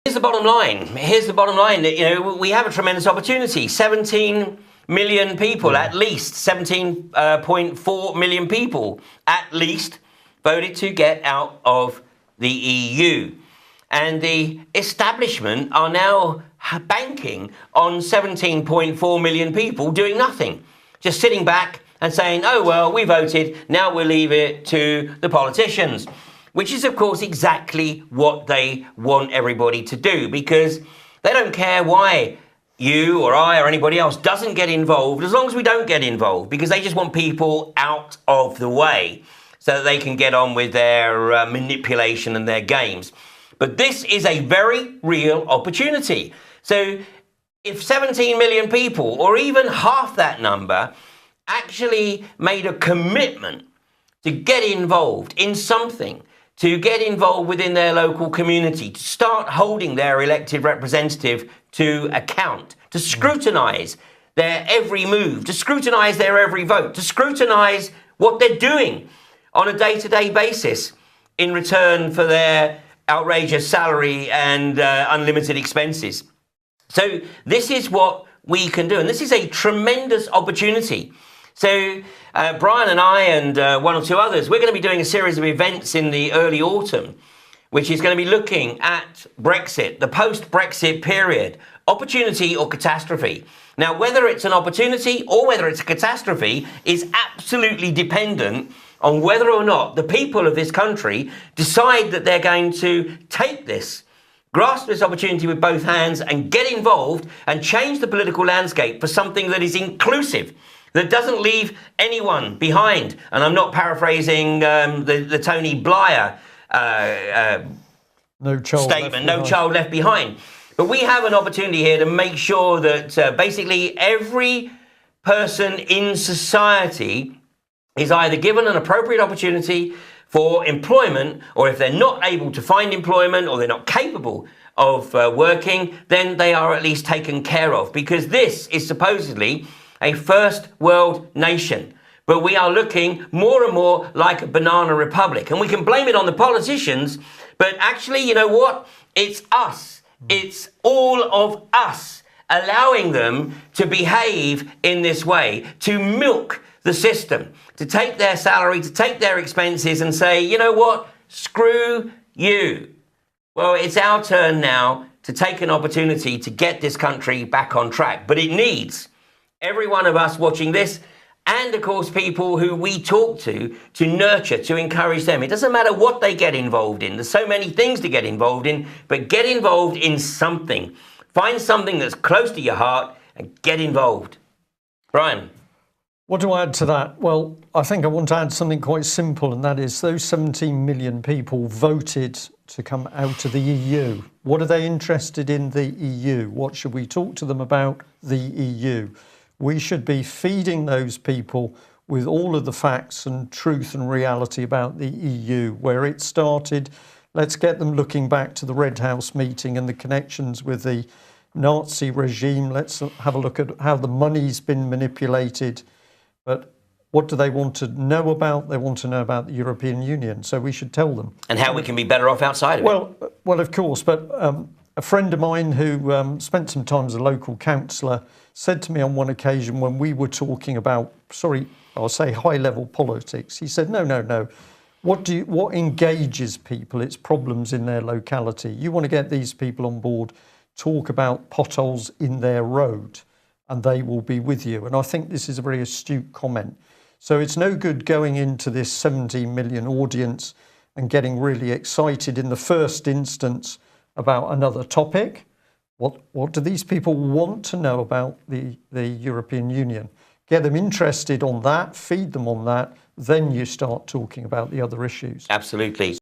Here's the bottom line. Here's the bottom line. We have a tremendous opportunity. 17 million people, at least 17.4 million people, at least, voted to get out of the EU. And the establishment are now banking on 17.4 million people doing nothing, just sitting back and saying, oh, well, we voted, now we'll leave it to the politicians, which is, of course, exactly what they want everybody to do, because they don't care why you or I or anybody else doesn't get involved, as long as we don't get involved, because they just want people out of the way so that they can get on with their manipulation and their games. But this is a very real opportunity. So if 17 million people, or even half that number, actually made a commitment to get involved in something, to get involved within their local community, to start holding their elected representative to account, to scrutinise their every move, to scrutinise their every vote, to scrutinise what they're doing on a day-to-day basis in return for their outrageous salary and unlimited expenses. So this is what we can do, and this is a tremendous opportunity. So Brian and I and one or two others, we're going to be doing a series of events in the early autumn, which is going to be looking at Brexit, the post-Brexit period, opportunity or catastrophe. Now, whether it's an opportunity or whether it's a catastrophe is absolutely dependent on whether or not the people of this country decide that they're going to take this, grasp this opportunity with both hands and get involved and change the political landscape for something that is inclusive, that doesn't leave anyone behind. And I'm not paraphrasing the Tony Blair statement, no child left behind. But we have an opportunity here to make sure that basically every person in society is either given an appropriate opportunity for employment, or if they're not able to find employment or they're not capable of working, then they are at least taken care of, because this is supposedly a first world nation. But we are looking more and more like a banana republic. And we can blame it on the politicians, but actually, you know what? It's us. It's all of us allowing them to behave in this way, to milk the system, to take their salary, to take their expenses and say, you know what? Screw you. Well, it's our turn now to take an opportunity to get this country back on track. But it needs every one of us watching this, and of course people who we talk to nurture, to encourage them. It doesn't matter what they get involved in. There's so many things to get involved in, but get involved in something. Find something that's close to your heart and get involved. Brian. What do I add to that? Well, I think I want to add something quite simple, and that is those 17 million people voted to come out of the EU. What are they interested in the EU? What should we talk to them about the EU? We should be feeding those people with all of the facts and truth and reality about the EU, where it started. Let's get them looking back to the Red House meeting and the connections with the Nazi regime. Let's have a look at how the money's been manipulated. But what do they want to know about? They want to know about the European Union, so we should tell them. And how we can be better off outside of it. Well, of course, but a friend of mine who spent some time as a local councillor said to me on one occasion when we were talking about, I'll say high-level politics, he said, no, what engages people? It's problems in their locality. You want to get these people on board, talk about potholes in their road, and they will be with you. And I think this is a very astute comment. So it's no good going into this 17 million audience and getting really excited in the first instance about another topic. What do these people want to know about the European Union? Get them interested on that, feed them on that, then you start talking about the other issues. Absolutely.